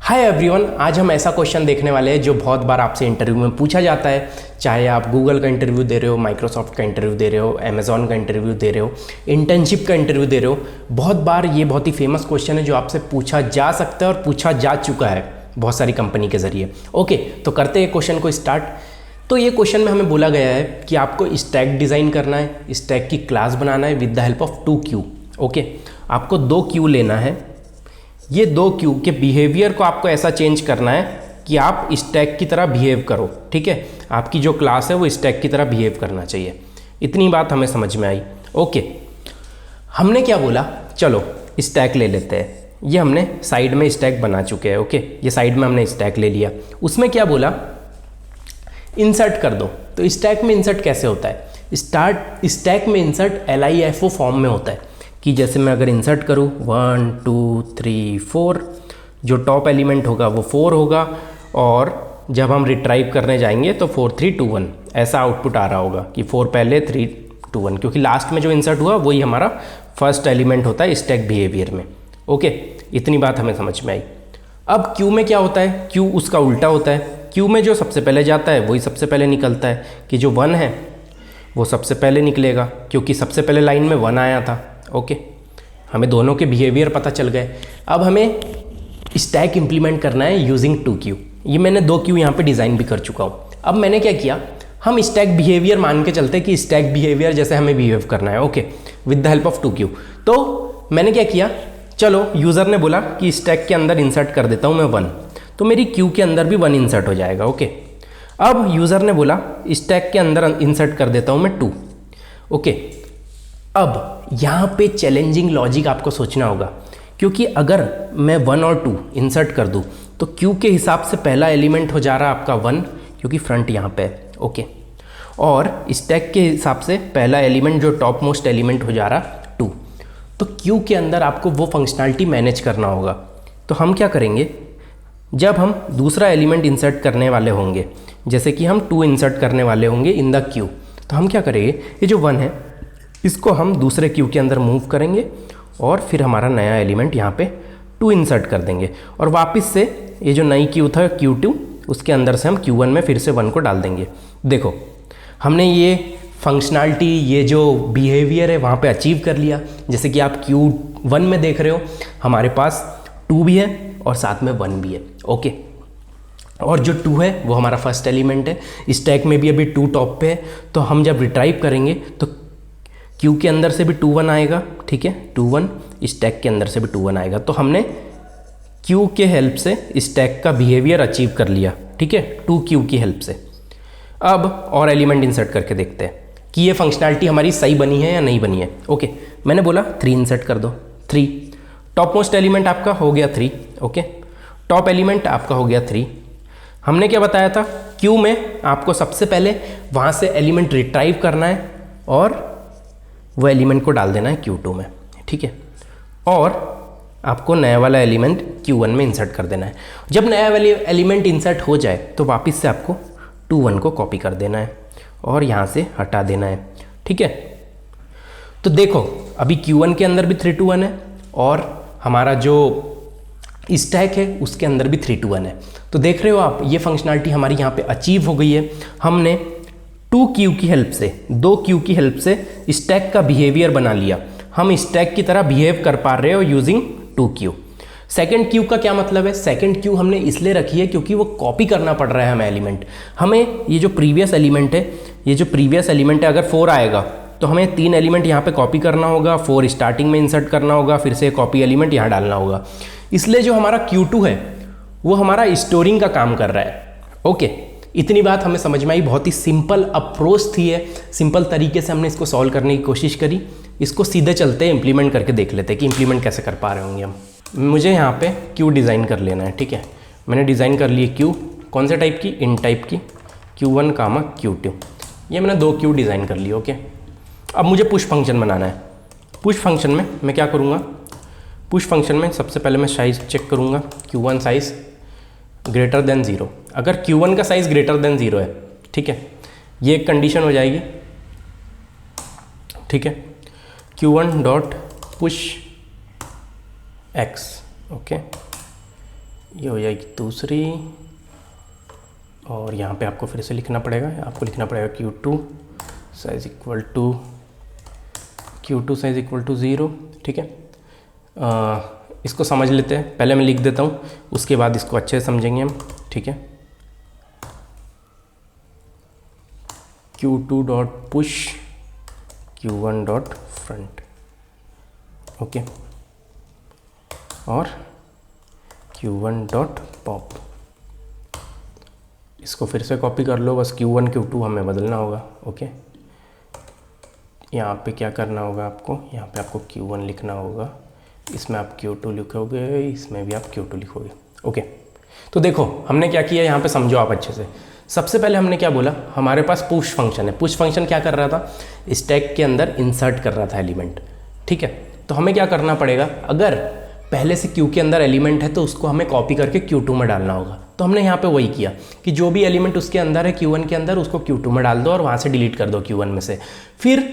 Hi everyone, आज हम ऐसा क्वेश्चन देखने वाले हैं जो बहुत बार आपसे इंटरव्यू में पूछा जाता है। चाहे आप गूगल का इंटरव्यू दे रहे हो, माइक्रोसॉफ्ट का इंटरव्यू दे रहे हो, अमेजॉन का इंटरव्यू दे रहे हो, इंटर्नशिप का इंटरव्यू दे रहे हो। बहुत बार ये बहुत ही फेमस क्वेश्चन है जो आपसे पूछा जा सकता है और पूछा जा चुका है बहुत सारी कंपनी के ज़रिए। ओके, तो करते हैं क्वेश्चन को स्टार्ट। तो ये क्वेश्चन में हमें बोला गया है कि आपको स्टैक डिज़ाइन करना है, स्टैक की क्लास बनाना है with the help of 2 Q. Okay, आपको 2 क्यू लेना है। ये 2 क्यू के बिहेवियर को आपको ऐसा चेंज करना है कि आप स्टैक की तरह बिहेव करो। ठीक है, आपकी जो क्लास है वो स्टैक की तरह बिहेव करना चाहिए। इतनी बात हमें समझ में आई। ओके, हमने क्या बोला, चलो स्टैक ले लेते हैं। ये हमने साइड में स्टैक बना चुके हैं। ओके, ये साइड में हमने स्टैक ले लिया। उसमें क्या बोला, इंसर्ट कर दो। तो स्टैक में इंसर्ट कैसे होता है? स्टैक में इंसर्ट LIFO फॉर्म में होता है कि जैसे मैं अगर इंसर्ट करूँ 1 2 3 4, जो टॉप एलिमेंट होगा वो 4 होगा, और जब हम रिट्राइव करने जाएंगे तो 4 3 2 1 ऐसा आउटपुट आ रहा होगा कि 4 पहले 3 2 1, क्योंकि लास्ट में जो इंसर्ट हुआ वही हमारा फर्स्ट एलिमेंट होता है स्टैक बिहेवियर में। ओके, इतनी बात हमें समझ में आई। अब क्यू में क्या होता है, क्यू उसका उल्टा होता है। क्यू में जो सबसे पहले जाता है वही सबसे पहले निकलता है, कि जो 1 है वो सबसे पहले निकलेगा क्योंकि सबसे पहले लाइन में 1 आया था। ओके, हमें दोनों के बिहेवियर पता चल गए। अब हमें स्टैक इंप्लीमेंट करना है यूजिंग 2 क्यू। ये मैंने 2 क्यू यहाँ पे डिज़ाइन भी कर चुका हूँ। अब मैंने क्या किया, हम स्टैक बिहेवियर मान के चलते कि स्टैक बिहेवियर जैसे हमें बिहेव करना है। Okay, with the help of 2 Q. तो मैंने क्या किया, चलो यूज़र ने बोला कि स्टैक के अंदर इंसर्ट कर देता हूँ मैं 1, तो मेरी क्यू के अंदर भी 1 इंसर्ट हो जाएगा। ओके, अब यूज़र ने बोला स्टैक के अंदर इंसर्ट कर देता हूँ मैं 2। ओके, अब यहाँ पे चैलेंजिंग लॉजिक आपको सोचना होगा, क्योंकि अगर मैं 1 और 2 इंसर्ट कर दूँ तो क्यू के हिसाब से पहला एलिमेंट हो जा रहा है आपका 1, क्योंकि फ्रंट यहाँ पे है। ओके, और स्टैक के हिसाब से पहला एलिमेंट जो टॉप मोस्ट एलिमेंट हो जा रहा 2। तो क्यू के अंदर आपको वो फंक्शनैलिटी मैनेज करना होगा। तो हम क्या करेंगे, जब हम दूसरा एलिमेंट इंसर्ट करने वाले होंगे, जैसे कि हम 2 इंसर्ट करने वाले होंगे इन द क्यू, तो हम क्या करेंगे, ये जो 1 है इसको हम दूसरे क्यू के अंदर मूव करेंगे और फिर हमारा नया एलिमेंट यहाँ पे 2 इंसर्ट कर देंगे, और वापस से ये जो नई क्यू था Q2 उसके अंदर से हम Q1 में फिर से 1 को डाल देंगे। देखो, हमने ये फंक्शनैलिटी, ये जो बिहेवियर है वहाँ पे अचीव कर लिया। जैसे कि आप Q1 में देख रहे हो हमारे पास 2 भी है और साथ में 1 भी है। ओके, और जो 2 है वो हमारा फर्स्ट एलिमेंट है। स्टैक में भी अभी 2 टॉप पे है, तो हम जब रिट्राइव करेंगे तो क्यू के अंदर से भी 2 1 आएगा। ठीक है, 2 1, स्टैक के अंदर से भी 2 1 आएगा। तो हमने क्यू के हेल्प से स्टैक का बिहेवियर अचीव कर लिया। ठीक है, 2 क्यू की हेल्प से। अब और एलिमेंट इंसर्ट करके देखते हैं कि ये फंक्शनैलिटी हमारी सही बनी है या नहीं बनी है। ओके, मैंने बोला 3 इंसर्ट कर दो। 3 टॉप मोस्ट एलिमेंट आपका हो गया 3। ओके, टॉप एलिमेंट आपका हो गया 3। हमने क्या बताया था, क्यू में आपको सबसे पहले वहाँ से एलिमेंट रिट्राइव करना है और वो एलिमेंट को डाल देना है Q2 में। ठीक है, और आपको नया वाला एलिमेंट Q1 में इंसर्ट कर देना है। जब नया वाला एलिमेंट इंसर्ट हो जाए तो वापस से आपको 2 1 को कॉपी कर देना है और यहाँ से हटा देना है। ठीक है, तो देखो अभी Q1 के अंदर भी 3 2 1 है और हमारा जो स्टैक है उसके अंदर भी 3 2 1 है। तो देख रहे हो आप, ये फंक्शनैलिटी हमारी यहाँ पे अचीव हो गई है। हमने 2 क्यू की हेल्प से, 2 क्यू की हेल्प से स्टैक का बिहेवियर बना लिया। हम स्टैक की तरह बिहेव कर पा रहे हो यूजिंग 2 क्यू। सेकेंड क्यू का क्या मतलब है, सेकेंड क्यू हमने इसलिए रखी है क्योंकि वो कॉपी करना पड़ रहा है हमें एलिमेंट। हमें ये जो प्रीवियस एलिमेंट है, ये जो प्रीवियस एलिमेंट है, अगर 4 आएगा तो हमें 3 एलिमेंट यहाँ पे कॉपी करना होगा, 4 स्टार्टिंग में इंसर्ट करना होगा, फिर से कॉपी एलिमेंट यहाँ डालना होगा। इसलिए जो हमारा Q2 है वो हमारा स्टोरिंग का काम कर रहा है। ओके, इतनी बात हमें समझ में आई। बहुत ही सिंपल अप्रोच थी है, सिंपल तरीके से हमने इसको सॉल्व करने की कोशिश करी। इसको सीधे चलते हैं, इंप्लीमेंट करके देख लेते हैं कि इंप्लीमेंट कैसे कर पा रहे होंगे हम। मुझे यहाँ पे क्यू डिज़ाइन कर लेना है। ठीक है, मैंने डिज़ाइन कर लिए क्यू, कौन से टाइप की, इन टाइप की, Q1 कामा Q2। ये मैंने 2 क्यू डिज़ाइन कर लिए। ओके, अब मुझे पुश फंक्शन बनाना है। पुश फंक्शन में मैं क्या करूँगा, पुश फंक्शन में सबसे पहले मैं साइज़ चेक करूँगा, Q1 साइज़ ग्रेटर देन 0। अगर Q1 का साइज़ ग्रेटर देन 0 है, ठीक है, ये एक कंडीशन हो जाएगी। ठीक है, Q1 dot push x। Okay, ये हो जाएगी दूसरी, और यहाँ पे आपको फिर से लिखना पड़ेगा, आपको लिखना पड़ेगा Q2 साइज इक्वल टू 0, ठीक है। इसको समझ लेते हैं, पहले मैं लिख देता हूँ, उसके बाद इसको अच्छे से समझेंगे हम, ठीक है। Q2 dot push Q1 dot front, okay, और Q1 डॉट पॉप। इसको फिर से कॉपी कर लो, बस Q1 Q2 हमें बदलना होगा, ओके। यहाँ पे क्या करना होगा आपको, यहाँ पे आपको Q1 लिखना होगा, इसमें आप Q2 लिखोगे, इसमें भी आप Q2 लिखोगे, ओके। तो देखो हमने क्या किया, यहाँ पे समझो आप अच्छे से। सबसे पहले हमने क्या बोला, हमारे पास पुश फंक्शन है। पुश फंक्शन क्या कर रहा था, स्टैक के अंदर इंसर्ट कर रहा था एलिमेंट, ठीक है। तो हमें क्या करना पड़ेगा, अगर पहले से Q के अंदर एलिमेंट है तो उसको हमें कॉपी करके Q2 में डालना होगा। तो हमने यहाँ पे वही किया कि जो भी एलिमेंट उसके अंदर है Q1 के अंदर, उसको Q2 में डाल दो और वहाँ से डिलीट कर दो Q1 में से। फिर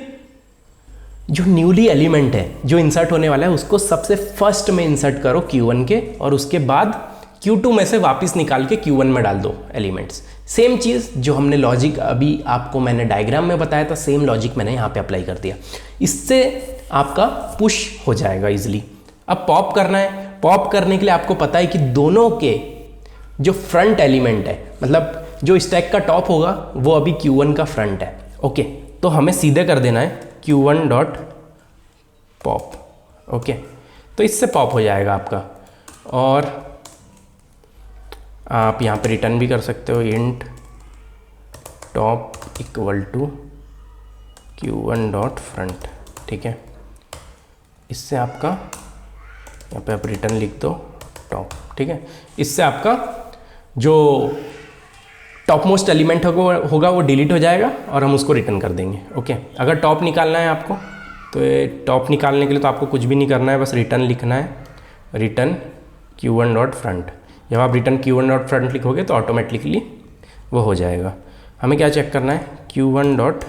जो न्यूली एलिमेंट है जो इंसर्ट होने वाला है उसको सबसे फर्स्ट में इंसर्ट करो Q1 के, और उसके बाद Q2 में से वापस निकाल के Q1 में डाल दो एलिमेंट्स। सेम चीज़ जो हमने लॉजिक अभी आपको मैंने डायग्राम में बताया था, सेम लॉजिक मैंने यहाँ पे अप्लाई कर दिया। इससे आपका पुश हो जाएगा इजीली। अब पॉप करना है, पॉप करने के लिए आपको पता है कि दोनों के जो फ्रंट एलिमेंट है, मतलब जो स्टैक का टॉप होगा वो अभी Q1 का फ्रंट है, ओके। तो हमें सीधे कर देना है Q1 डॉट पॉप, ओके। तो इससे पॉप हो जाएगा आपका, और आप यहाँ पे रिटर्न भी कर सकते हो, int top equal to Q1 dot front, ठीक है। इससे आपका यहाँ पे आप रिटर्न लिख दो टॉप, ठीक है। इससे आपका जो टॉप मोस्ट एलिमेंट होगा वो डिलीट हो जाएगा और हम उसको रिटर्न कर देंगे, ओके। अगर टॉप निकालना है आपको, तो ये टॉप निकालने के लिए तो आपको कुछ भी नहीं करना है, बस रिटर्न लिखना है, रिटर्न Q1 डॉट फ्रंट। जब आप रिटर्न Q1 डॉट फ्रंट लिखोगे तो ऑटोमेटिकली वो हो जाएगा। हमें क्या चेक करना है, Q1 डॉट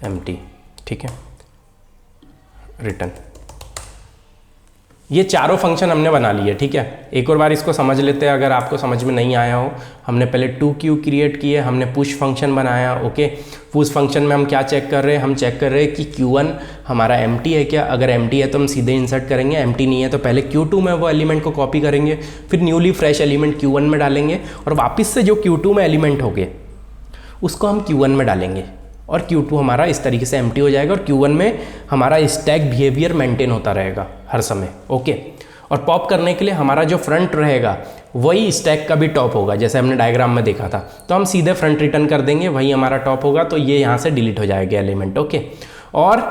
एम्प्टी, ठीक है, रिटर्न। ये चारों फंक्शन हमने बना लिए, ठीक है। एक और बार इसको समझ लेते हैं अगर आपको समझ में नहीं आया हो। हमने पहले 2Q क्रिएट किए, हमने पुश फंक्शन बनाया, ओके। पुश फंक्शन में हम क्या चेक कर रहे हैं, हम चेक कर रहे हैं कि Q1 हमारा एम्प्टी है क्या। अगर एम्प्टी है तो हम सीधे इंसर्ट करेंगे, एम्प्टी नहीं है तो पहले Q2 में वो एलिमेंट को कॉपी करेंगे, फिर न्यूली फ्रेश एलिमेंट Q1 में डालेंगे, और वापस से जो Q2 में एलिमेंट हो गए उसको हम Q1 में डालेंगे, और Q2 हमारा इस तरीके से एम्प्टी हो जाएगा, और Q1 में हमारा स्टैक बिहेवियर मेंटेन होता रहेगा हर समय, ओके। और पॉप करने के लिए हमारा जो फ्रंट रहेगा वही स्टैक का भी टॉप होगा, जैसे हमने डायग्राम में देखा था। तो हम सीधे फ्रंट रिटर्न कर देंगे, वही हमारा टॉप होगा, तो ये यहाँ से डिलीट हो जाएगा एलिमेंट, ओके। और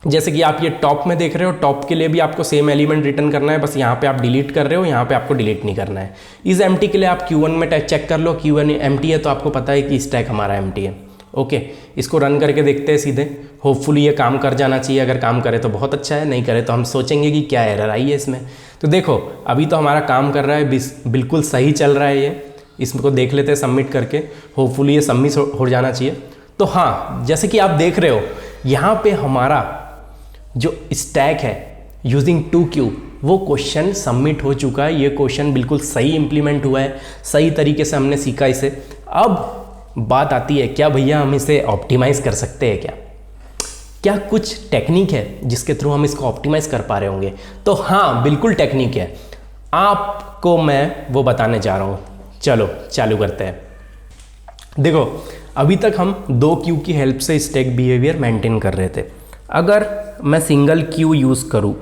जैसे कि आप ये टॉप में देख रहे हो, टॉप के लिए भी आपको सेम एलिमेंट रिटर्न करना है, बस यहाँ पे आप डिलीट कर रहे हो, यहाँ पे आपको डिलीट नहीं करना है। इस एम्प्टी के लिए आप Q1 में चेक कर लो, Q1 एम्प्टी है तो आपको पता है कि स्टैक हमारा एम्प्टी है, ओके। इसको रन करके देखते हैं सीधे, होपफुली ये काम कर जाना चाहिए। अगर काम करे तो बहुत अच्छा है, नहीं करे तो हम सोचेंगे कि क्या एरर आई है इसमें। तो देखो अभी तो हमारा काम कर रहा है, बिल्कुल सही चल रहा है ये। इसको देख लेते हैं सबमिट करके, होपफुली ये सबमिट हो जाना चाहिए। तो हाँ, जैसे कि आप देख रहे हो यहाँ पे हमारा जो स्टैक है यूजिंग 2Q वो क्वेश्चन सबमिट हो चुका है। ये क्वेश्चन बिल्कुल सही इंप्लीमेंट हुआ है, सही तरीके से हमने सीखा इसे। अब बात आती है, क्या भैया हम इसे ऑप्टिमाइज़ कर सकते हैं क्या कुछ टेक्निक है जिसके थ्रू हम इसको ऑप्टिमाइज़ कर पा रहे होंगे? तो हाँ, बिल्कुल टेक्निक है, आपको मैं वो बताने जा रहा हूँ। चलो चालू करते हैं। देखो अभी तक हम 2Q की हेल्प से स्टैक बिहेवियर मेंटेन कर रहे थे। अगर मैं सिंगल Q यूज़ करूँ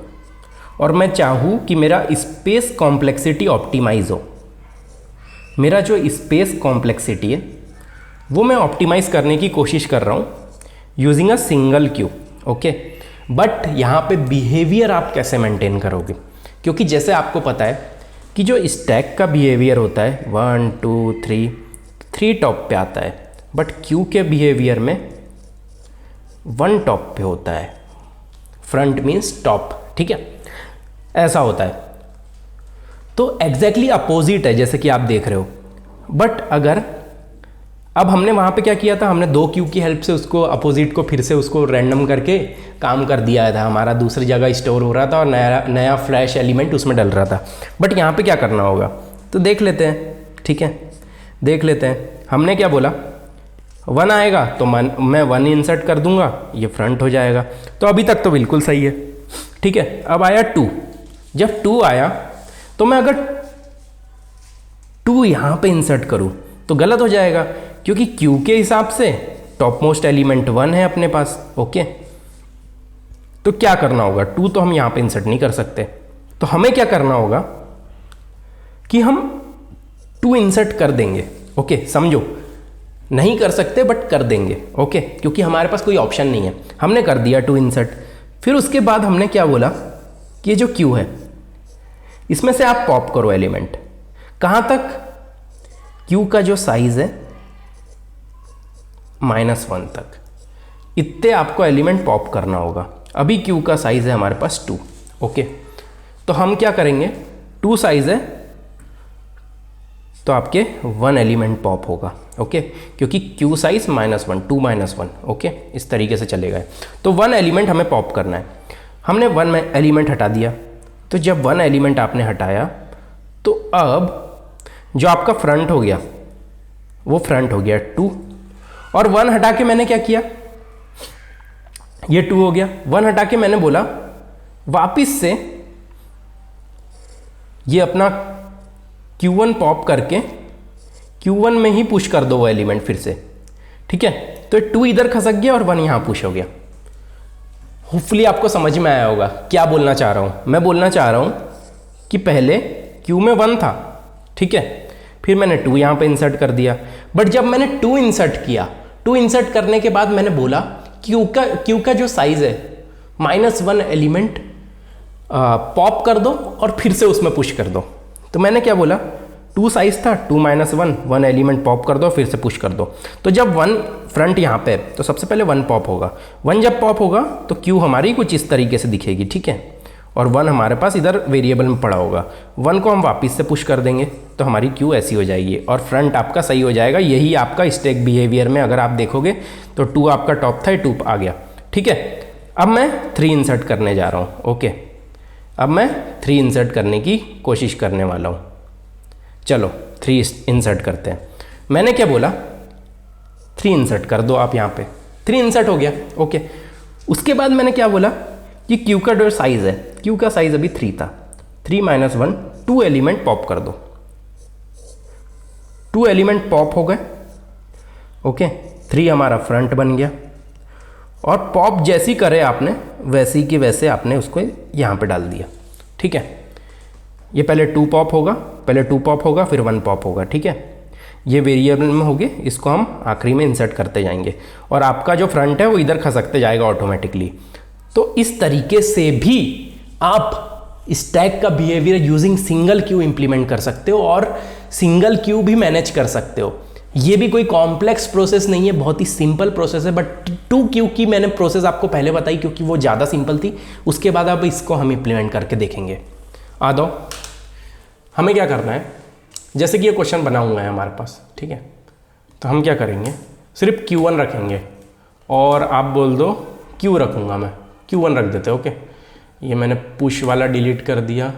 और मैं चाहूँ कि मेरा स्पेस कॉम्प्लेक्सिटी ऑप्टिमाइज़ हो, मेरा जो स्पेस कॉम्प्लेक्सिटी है वो मैं ऑप्टिमाइज़ करने की कोशिश कर रहा हूँ using a single Q, okay. But यहाँ पे बिहेवियर आप कैसे मेंटेन करोगे? क्योंकि जैसे आपको पता है कि जो स्टैक का बिहेवियर होता है 1 2 3 टॉप पे आता है, बट Q के बिहेवियर में 1 टॉप पे होता है। फ्रंट मीन्स टॉप, ठीक है, ऐसा होता है। तो एग्जैक्टली अपोजिट है जैसे कि आप देख रहे हो। बट अगर अब हमने वहाँ पे क्या किया था, हमने 2 क्यू की हेल्प से उसको अपोजिट को फिर से उसको रैंडम करके काम कर दिया था, हमारा दूसरी जगह स्टोर हो रहा था और नया फ्लैश एलिमेंट उसमें डल रहा था। बट यहाँ पे क्या करना होगा तो देख लेते हैं, ठीक है, देख लेते हैं। हमने क्या बोला 1 आएगा तो मैं 1 इंसर्ट कर दूंगा, ये फ्रंट हो जाएगा। तो अभी तक तो बिल्कुल सही है, ठीक है। अब आया 2, जब 2 आया तो मैं अगर 2 यहाँ पे इंसर्ट करूँ तो गलत हो जाएगा, क्योंकि क्यू के हिसाब से टॉप मोस्ट एलिमेंट 1 है अपने पास, ओके। तो क्या करना होगा, 2 तो हम यहाँ पे इंसर्ट नहीं कर सकते, तो हमें क्या करना होगा कि हम 2 इंसर्ट कर देंगे, ओके। समझो, नहीं कर सकते बट कर देंगे, ओके, क्योंकि हमारे पास कोई ऑप्शन नहीं है। हमने कर दिया 2 इंसर्ट। फिर उसके बाद हमने क्या बोला कि ये जो क्यू है इसमें से आप पॉप करो एलिमेंट, कहाँ तक, क्यू का जो साइज है -1 तक, इतने आपको एलिमेंट पॉप करना होगा। अभी क्यू का साइज है हमारे पास 2, ओके। तो हम क्या करेंगे, 2 साइज है तो आपके 1 एलिमेंट पॉप होगा, ओके, क्योंकि क्यू साइज -1, 2 -1, ओके, इस तरीके से चलेगा। तो 1 एलिमेंट हमें पॉप करना है। हमने 1 एलिमेंट हटा दिया। तो जब 1 एलिमेंट आपने हटाया तो अब जो आपका फ्रंट हो गया वो फ्रंट हो गया 2, और 1 हटा के मैंने क्या किया, ये 2 हो गया। 1 हटा के मैंने बोला वापिस से ये अपना Q1 पॉप करके Q1 में ही पुश कर दो वो एलिमेंट फिर से, ठीक है। तो 2 इधर खसक गया और 1 यहाँ पुश हो गया। होपफुली आपको समझ में आया होगा क्या बोलना चाह रहा हूँ। मैं बोलना चाह रहा हूँ कि पहले Q में 1 था, ठीक है, फिर मैंने 2 यहाँ पे इंसर्ट कर दिया। बट जब मैंने 2 इंसर्ट किया, 2 इंसर्ट करने के बाद मैंने बोला Q का जो साइज है -1 एलिमेंट पॉप कर दो और फिर से उसमें पुश कर दो। तो मैंने क्या बोला, 2 साइज था, 2 - 1 एलिमेंट पॉप कर दो फिर से पुश कर दो। तो जब 1 फ्रंट यहाँ पे तो सबसे पहले 1 पॉप होगा। 1 जब पॉप होगा तो क्यू हमारी कुछ इस तरीके से दिखेगी, ठीक है, और 1 हमारे पास इधर वेरिएबल में पड़ा होगा। 1 को हम वापस से पुश कर देंगे तो हमारी क्यू ऐसी हो जाएगी और फ्रंट आपका सही हो जाएगा। यही आपका स्टैक बिहेवियर में अगर आप देखोगे तो 2 आपका टॉप था, 2 आ गया, ठीक है। अब मैं 3 इंसर्ट करने जा रहा हूँ, ओके। अब मैं 3 इंसर्ट करने की कोशिश करने वाला हूँ। चलो 3 इंसर्ट करते हैं। मैंने क्या बोला, 3 इंसर्ट कर दो आप यहाँ पे, 3 इंसर्ट हो गया, ओके। उसके बाद मैंने क्या बोला कि क्यू का जो साइज है, क्यू का साइज अभी 3 था, 3 - 1 2 एलिमेंट पॉप कर दो। 2 एलिमेंट पॉप हो गए, ओके। 3 हमारा फ्रंट बन गया और पॉप जैसी करे आपने वैसी की वैसे आपने उसको यहाँ पे डाल दिया, ठीक है। ये पहले 2 पॉप होगा, पहले 2 पॉप होगा फिर 1 पॉप होगा, ठीक है। ये वेरिएबल में होगे, इसको हम आखिरी में इंसर्ट करते जाएंगे और आपका जो फ्रंट है वो इधर खसकते जाएगा ऑटोमेटिकली। तो इस तरीके से भी आप स्टैक का behaviour using single Q implement कर सकते हो और सिंगल क्यू भी मैनेज कर सकते हो। ये भी कोई कॉम्प्लेक्स प्रोसेस नहीं है, बहुत ही सिंपल प्रोसेस है। बट 2 क्यू की मैंने प्रोसेस आपको पहले बताई क्योंकि वो ज़्यादा सिंपल थी। उसके बाद अब इसको हम इंप्लीमेंट करके देखेंगे। आ दो, हमें क्या करना है, जैसे कि ये क्वेश्चन बना हुआ है हमारे पास, ठीक है। तो हम क्या करेंगे, सिर्फ Q1 रखेंगे और आप बोल दो Q रखूँगा मैं, Q1 रख देते, ओके। ये मैंने पुश वाला डिलीट कर दिया,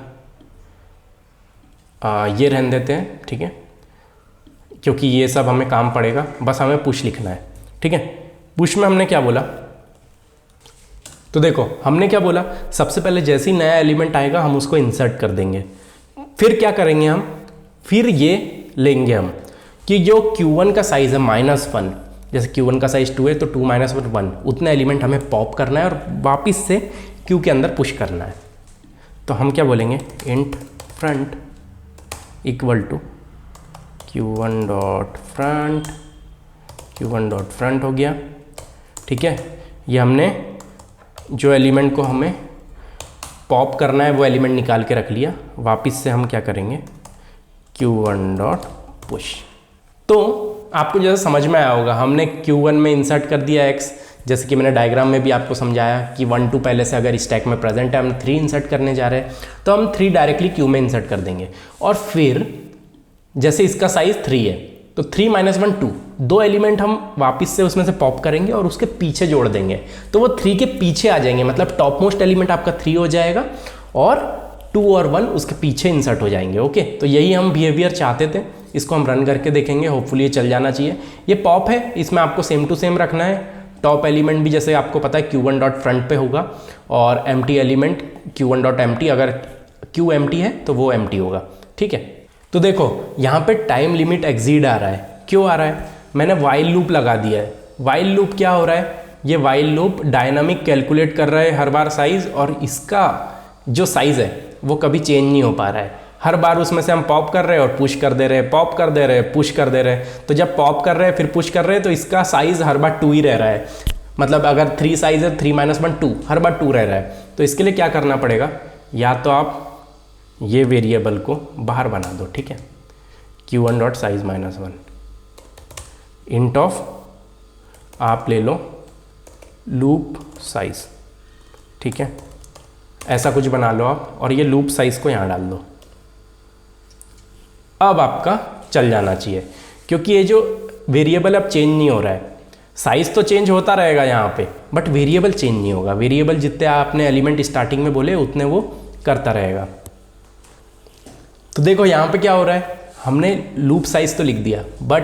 ये रहने देते हैं, ठीक है, क्योंकि ये सब हमें काम पड़ेगा, बस हमें पुश लिखना है, ठीक है। पुश में हमने क्या बोला, तो देखो हमने क्या बोला, सबसे पहले जैसे ही नया एलिमेंट आएगा हम उसको इंसर्ट कर देंगे। फिर क्या करेंगे हम, फिर ये लेंगे हम कि जो Q1 का साइज़ है -1, जैसे Q1 का साइज़ 2 है तो 2 - 1 उतना एलिमेंट हमें पॉप करना है और वापस से Q के अंदर पुश करना है। तो हम क्या बोलेंगे, int front equal to Q1 dot front, Q1 dot front हो गया, ठीक है। ये हमने जो एलिमेंट को हमें पॉप करना है वो एलिमेंट निकाल के रख लिया। वापस से हम क्या करेंगे, Q1 डॉट पुश। तो आपको जैसे समझ में आया होगा, हमने Q1 में इंसर्ट कर दिया x, जैसे कि मैंने डायग्राम में भी आपको समझाया कि 1 2 पहले से अगर स्टैक में प्रेजेंट है, हम 3 इंसर्ट करने जा रहे हैं तो हम 3 डायरेक्टली Q में इंसर्ट कर देंगे। और फिर जैसे इसका साइज 3 है तो 3 - 1 2, 2 एलिमेंट हम वापस से उसमें से पॉप करेंगे और उसके पीछे जोड़ देंगे, तो वो 3 के पीछे आ जाएंगे, मतलब टॉप मोस्ट एलिमेंट आपका 3 हो जाएगा और 2 और 1 उसके पीछे इंसर्ट हो जाएंगे। ओके, तो यही हम बिहेवियर चाहते थे। इसको हम रन करके देखेंगे, होपफुली ये चल जाना चाहिए। ये पॉप है, इसमें आपको सेम टू सेम रखना है। टॉप एलिमेंट भी जैसे आपको पता है Q1 डॉट फ्रंट पे होगा और empty element Q1 dot empty, अगर Q एम्प्टी है तो वो एम्प्टी होगा। ठीक है, तो देखो यहाँ पे टाइम लिमिट एक्सीड आ रहा है। क्यों आ रहा है? मैंने वाइल लूप लगा दिया है। वाइल लूप क्या हो रहा है? ये वाइल लूप डायनामिक कैलकुलेट कर रहा है हर बार साइज, और इसका जो साइज है वो कभी चेंज नहीं हो पा रहा है। हर बार उसमें से हम पॉप कर रहे हैं और पुश कर दे रहे हैं, पॉप कर दे रहे हैं, पुश कर दे रहे हैं। तो जब पॉप कर रहे हैं फिर पुश कर रहे हैं तो इसका साइज हर बार 2 ही रह रहा है। मतलब अगर 3 साइज है 3 - 1 2, हर बार 2 रह रहा है। तो इसके लिए क्या करना पड़ेगा? या तो आप ये वेरिएबल को बाहर बना दो, ठीक है, Q1 dot size -1 int of, आप ले लो लूप साइज, ठीक है, ऐसा कुछ बना लो आप, और ये लूप साइज को यहाँ डाल दो। अब आपका चल जाना चाहिए, क्योंकि ये जो वेरिएबल अब चेंज नहीं हो रहा है। साइज तो चेंज होता रहेगा यहाँ पे, बट वेरिएबल चेंज नहीं होगा। वेरिएबल जितने आपने एलिमेंट स्टार्टिंग में बोले उतने वो करता रहेगा। तो देखो यहाँ पे क्या हो रहा है, हमने लूप साइज तो लिख दिया, बट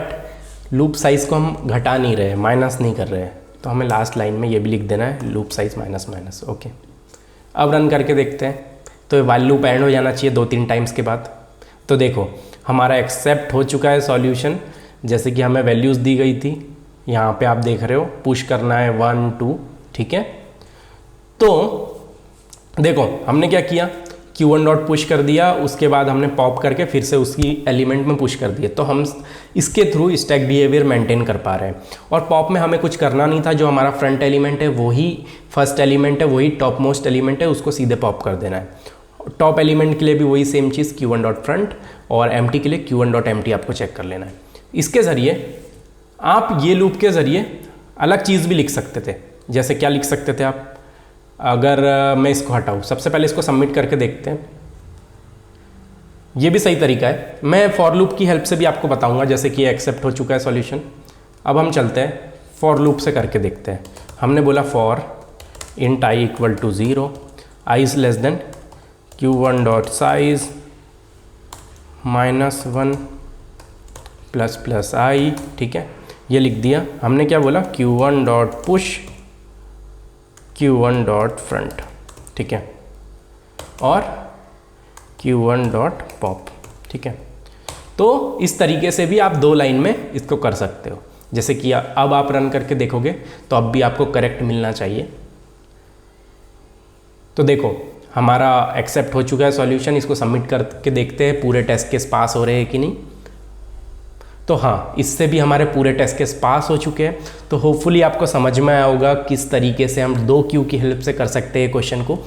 लूप साइज को हम घटा नहीं रहे, माइनस नहीं कर रहे हैं। तो हमें लास्ट लाइन में ये भी लिख देना है, लूप साइज माइनस। ओके, अब रन करके देखते हैं। तो वाइल लूप एंड हो जाना चाहिए 2-3 टाइम्स के बाद। तो देखो हमारा एक्सेप्ट हो चुका है सॉल्यूशन, जैसे कि हमें वैल्यूज़ दी गई थी। यहाँ पे आप देख रहे हो पुश करना है 1 2, ठीक है। तो देखो हमने क्या किया, Q1 डॉट पुश कर दिया, उसके बाद हमने पॉप करके फिर से उसकी एलिमेंट में पुश कर दिए। तो हम इसके थ्रू स्टैक बिहेवियर मेंटेन कर पा रहे हैं। और पॉप में हमें कुछ करना नहीं था, जो हमारा फ्रंट एलिमेंट है वही फर्स्ट एलिमेंट है, वही टॉप मोस्ट एलिमेंट है, उसको सीधे पॉप कर देना है। टॉप एलिमेंट के लिए भी वही सेम चीज़ Q1 डॉट फ्रंट, और एम्प्टी के लिए Q1 डॉट एम्प्टी आपको चेक कर लेना है। इसके ज़रिए आप ये लूप के ज़रिए अलग चीज़ भी लिख सकते थे। जैसे क्या लिख सकते थे आप? अगर मैं इसको हटाऊँ, सबसे पहले इसको सबमिट करके देखते हैं। ये भी सही तरीका है, मैं फॉर लूप की हेल्प से भी आपको बताऊंगा, जैसे कि एक्सेप्ट हो चुका है सॉल्यूशन। अब हम चलते हैं फॉर लूप से करके देखते हैं। हमने बोला for int i equal to 0, i is less than Q1 dot size -1 plus i, ठीक है, ये लिख दिया। हमने क्या बोला, Q1 dot push Q1 dot front, ठीक है, और Q1 डॉट पॉप, ठीक है। तो इस तरीके से भी आप 2 लाइन में इसको कर सकते हो। जैसे कि अब आप रन करके देखोगे तो अब भी आपको करेक्ट मिलना चाहिए। तो देखो हमारा एक्सेप्ट हो चुका है सॉल्यूशन, इसको सबमिट करके देखते हैं पूरे टेस्ट केस पास हो रहे हैं कि नहीं। तो हाँ, इससे भी हमारे पूरे टेस्ट केस पास हो चुके हैं। तो होपफुली आपको समझ में आया होगा किस तरीके से हम 2 क्यू की हेल्प से कर सकते हैं क्वेश्चन को,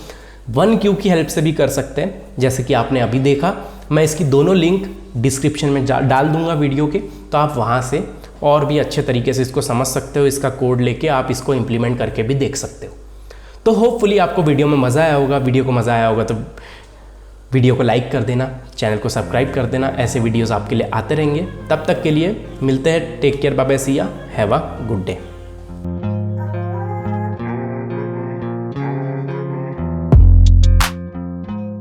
1 क्यू की हेल्प से भी कर सकते हैं, जैसे कि आपने अभी देखा। मैं इसकी दोनों लिंक डिस्क्रिप्शन में डाल दूंगा वीडियो के, तो आप वहाँ से और भी अच्छे तरीके से इसको समझ सकते हो। इसका कोड लेके आप इसको इम्प्लीमेंट करके भी देख सकते हो। तो होपफुली आपको वीडियो में मज़ा आया होगा। वीडियो को मज़ा आया होगा तो वीडियो को लाइक कर देना, चैनल को सब्सक्राइब कर देना। ऐसे वीडियोस आपके लिए आते रहेंगे। तब तक के लिए मिलते हैं। टेक केयर, बाय बाय, सी या, हैव अ गुड डे।